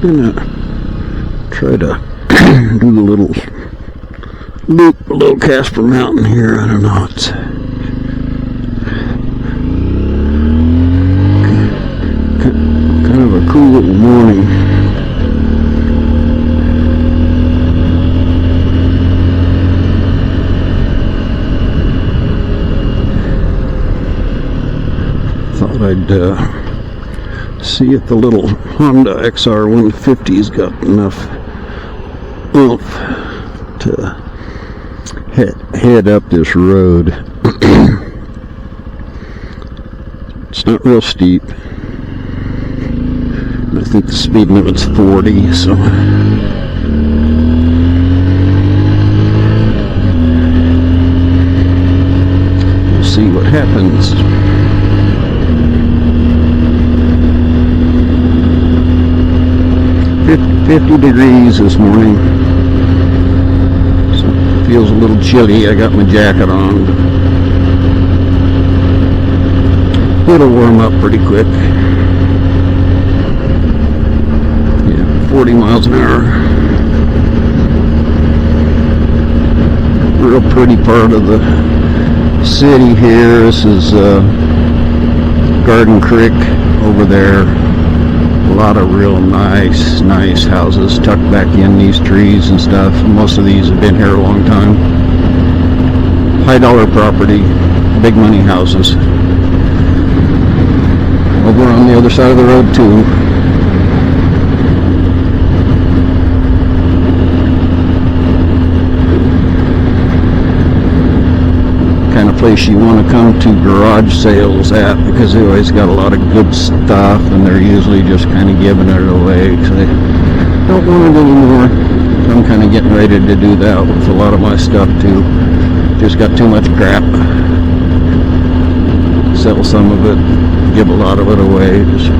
gonna try to do the little loop below Casper Mountain here. I don't know, it's kind of a cool little morning. Thought I'd see if the little Honda XR150's got enough oomph to head up this road. It's not real steep. I think the speed limit's 40, so we'll see what happens. 50 degrees this morning, so it feels a little chilly. I got my jacket on, but it'll warm up pretty quick. Yeah, 40 miles an hour. Real pretty part of the city here. This is Garden Creek over there. A lot of real nice houses tucked back in these trees and stuff. Most of these have been here a long time. High dollar property, big money houses. Over on the other side of the road too. Kind of place you want to come to garage sales at, because they always got a lot of good stuff and they're usually just kind of giving it away because they don't want it anymore. I'm kind of getting ready to do that with a lot of my stuff too. Just got too much crap. Sell some of it, give a lot of it away. Just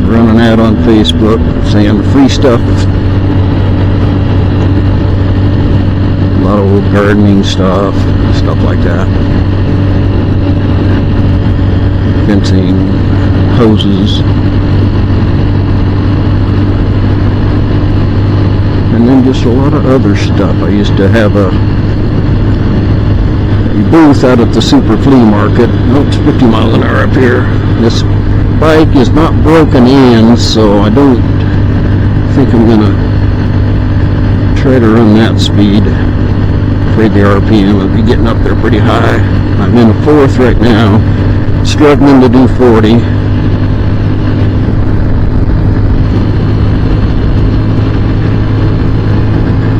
run an ad on Facebook saying free stuff. A lot of old gardening stuff like that. Fencing, hoses, and then just a lot of other stuff. I used to have a booth out at the Super Flea Market. Oh, it's 50 miles an hour up here. This bike is not broken in, so I don't think I'm gonna try to run that speed. Afraid the RPM will be getting up there pretty high. I'm in a fourth right now, struggling to do 40.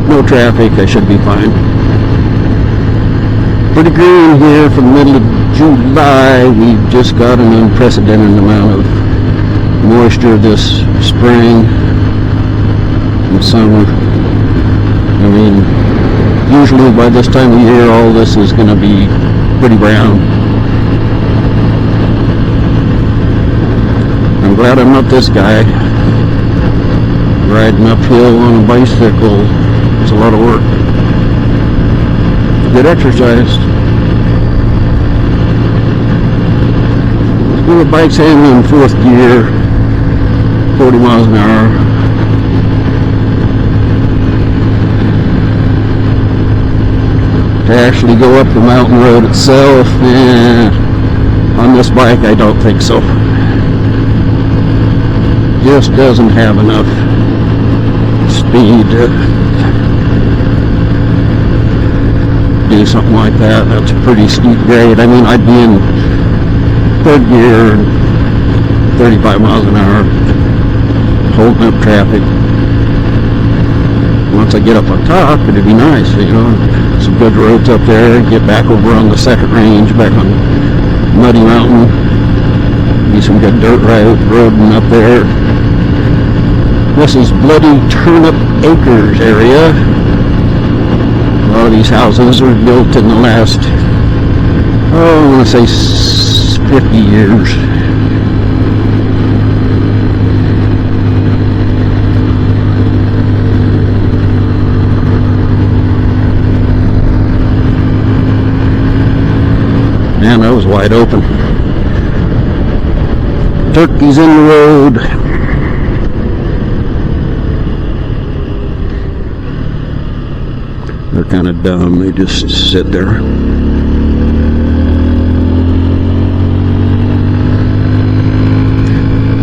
No traffic, I should be fine. Pretty green here for the middle of July. We've just got an unprecedented amount of moisture this spring and summer. I mean, usually by this time of year all this is going to be pretty brown. I'm glad I'm not this guy. Riding uphill on a bicycle is a lot of work. Good exercise. Well, the bike's handling in fourth gear, 40 miles an hour. To actually go up the mountain road itself, on this bike I don't think so. Just doesn't have enough speed to do something like that. That's a pretty steep grade. I mean, I'd be in third gear, 35 miles an hour, holding up traffic. Once I get up on top, it'd be nice, you know. Some good roads up there, get back over on the second range, back on Muddy Mountain. Be some good dirt roading up there. This is Bloody Turnip Acres area. A lot of these houses were built in the last, I want to say 50 years. Man, that was wide open. Turkeys in the road. kind of dumb. They just sit there.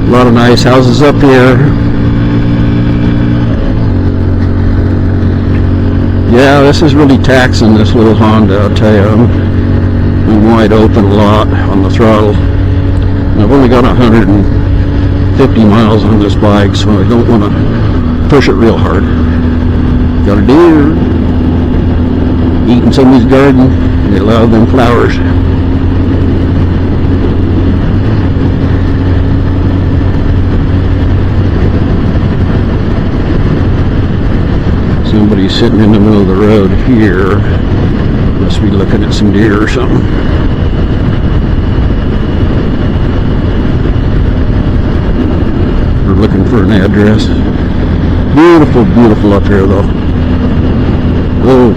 A lot of nice houses up here. Yeah, this is really taxing, this little Honda, I'll tell you. I'm wide open a lot on the throttle. And I've only got 150 miles on this bike, so I don't want to push it real hard. Got a deer eating somebody's garden. They love them flowers. Somebody's sitting in the middle of the road here. Must be looking at some deer or something. We're looking for an address. Beautiful, beautiful up here though. Little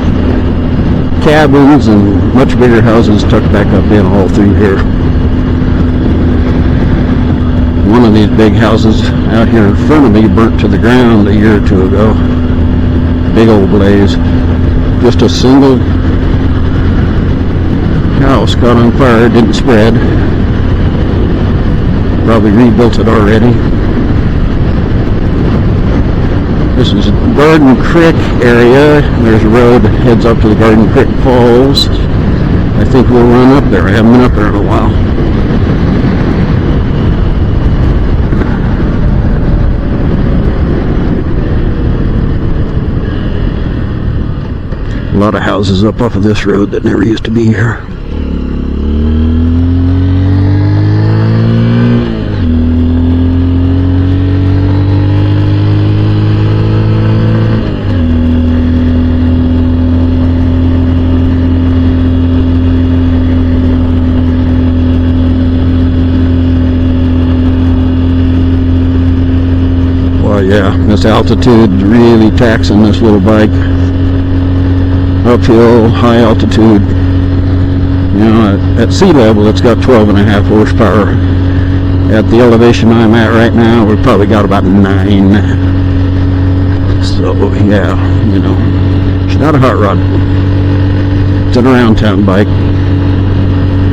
cabins and much bigger houses tucked back up in all through here. One of these big houses out here in front of me burnt to the ground a year or two ago. Big old blaze. Just a single house caught on fire, didn't spread. Probably rebuilt it already. This is Garden Creek area. There's a road that heads up to the Garden Creek Falls. I think we'll run up there. I haven't been up there in a while. A lot of houses up off of this road that never used to be here. Well, yeah, this altitude really taxing this little bike. Uphill, high altitude. You know, at sea level it's got 12.5 horsepower. At the elevation I'm at right now, we've probably got about 9. So yeah, you know, it's not a hot rod. It's an around town bike.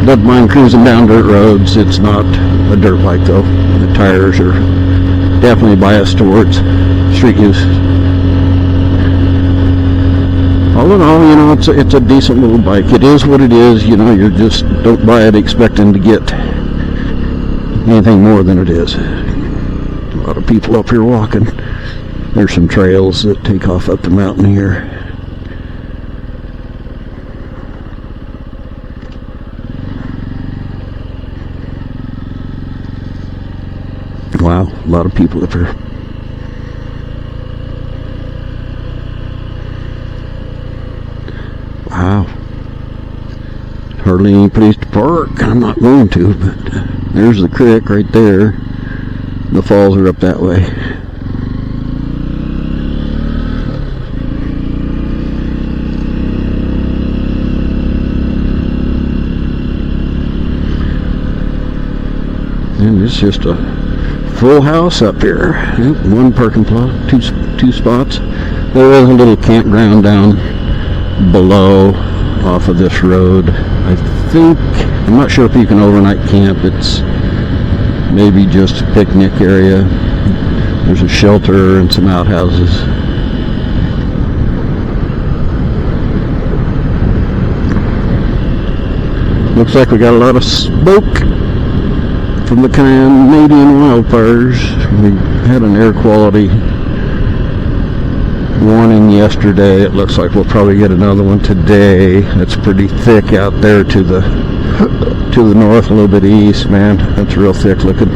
Doesn't mind cruising down dirt roads. It's not a dirt bike though. The tires are definitely biased towards street use. All in all, you know, it's a decent little bike. It is what it is, you know, you just don't buy it expecting to get anything more than it is. A lot of people up here walking. There's some trails that take off up the mountain here. Wow, a lot of people up here. Wow. Hardly any place to park. I'm not going to, but there's the creek right there. The falls are up that way. And it's just a full house up here. One parking plot, two spots. There is a little campground down below off of this road. I'm not sure if you can overnight camp. It's maybe just a picnic area. There's a shelter and some outhouses. Looks like we got a lot of smoke from the Canadian wildfires. We had an air quality warning yesterday. It looks like we'll probably get another one today. It's pretty thick out there to the north, a little bit east, man. That's real thick looking.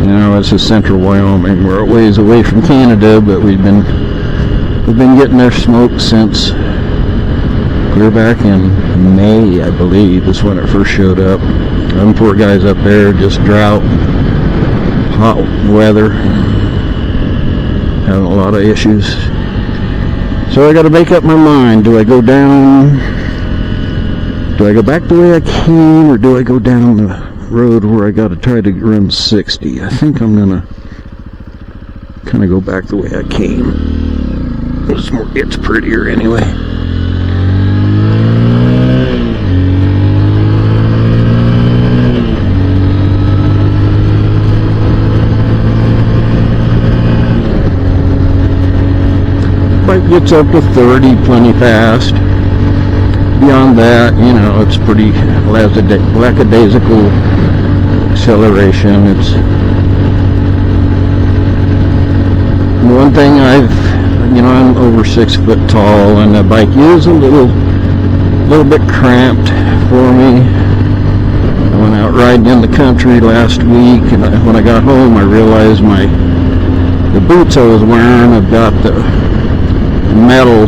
You know, this is central Wyoming. We're a ways away from Canada, but we've been getting their smoke since clear back in May, I believe, is when it first showed up. Them poor guys up there, just drought, hot weather, having a lot of issues. So I got to make up my mind. Do I go down? Do I go back the way I came, or do I go down the road where I got to try to run 60? I think I'm gonna kind of go back the way I came. It's prettier anyway. Bike gets up to 30 plenty fast. Beyond that, you know, it's pretty lackadaisical acceleration. It's one thing I'm over 6 foot tall, and the bike is a little bit cramped for me. I went out riding in the country last week, and when I got home, I realized the boots I was wearing have got the metal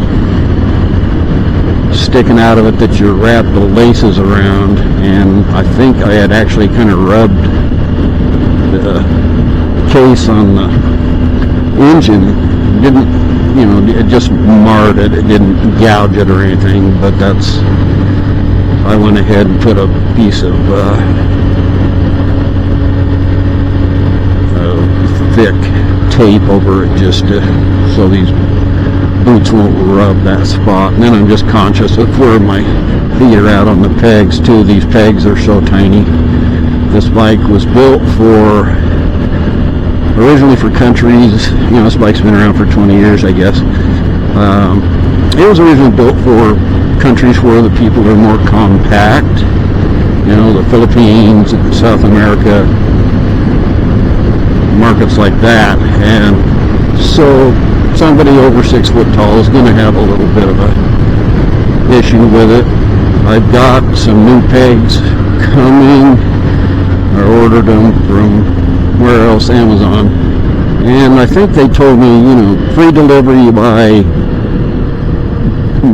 sticking out of it that you wrap the laces around, and I think I had actually kind of rubbed the case on the engine. It just marred it. It didn't gouge it or anything, but I went ahead and put a piece of thick tape over it just so these boots won't rub that spot. And then I'm just conscious of where my feet are out on the pegs too. These pegs are so tiny. This bike was built originally for countries. This bike's been around for 20 years, I guess. It was originally built for countries where the people are more compact. The Philippines, South America, markets like that. And so somebody over 6 foot tall is going to have a little bit of a issue with it. I've got some new pegs coming. I ordered them from where else? Amazon. And I think they told me, free delivery by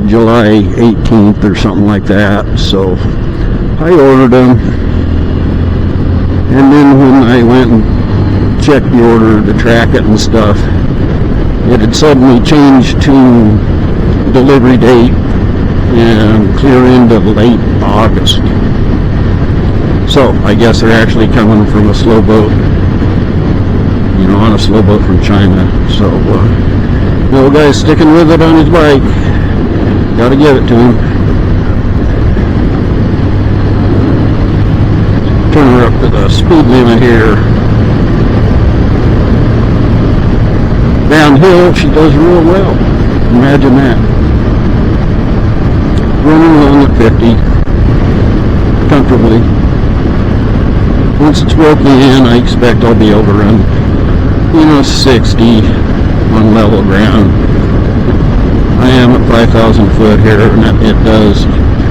July 18th or something like that. So I ordered them. And then when I went and checked the order to track it and stuff, it had suddenly changed to delivery date and clear into late August. So I guess they're actually coming from a slow boat, on a slow boat from China. So the old guy's sticking with it on his bike. Gotta give it to him. Turn her up to the speed limit here. Downhill, she does real well. Imagine that. Running along at 50 comfortably. Once it's broken in, I expect I'll be able to run 60 on level ground. I am at 5,000 foot here, and it does.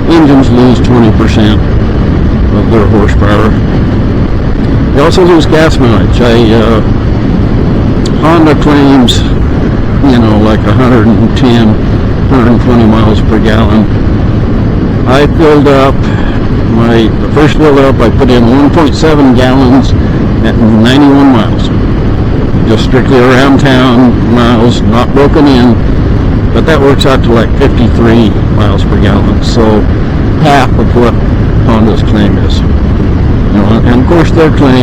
Engines lose 20% of their horsepower. They also lose gas mileage. Honda claims, like 110, 120 miles per gallon. I filled up the first fill up, I put in 1.7 gallons at 91 miles. Just strictly around town miles, not broken in, but that works out to like 53 miles per gallon. So half of what Honda's claim is. And of course their claim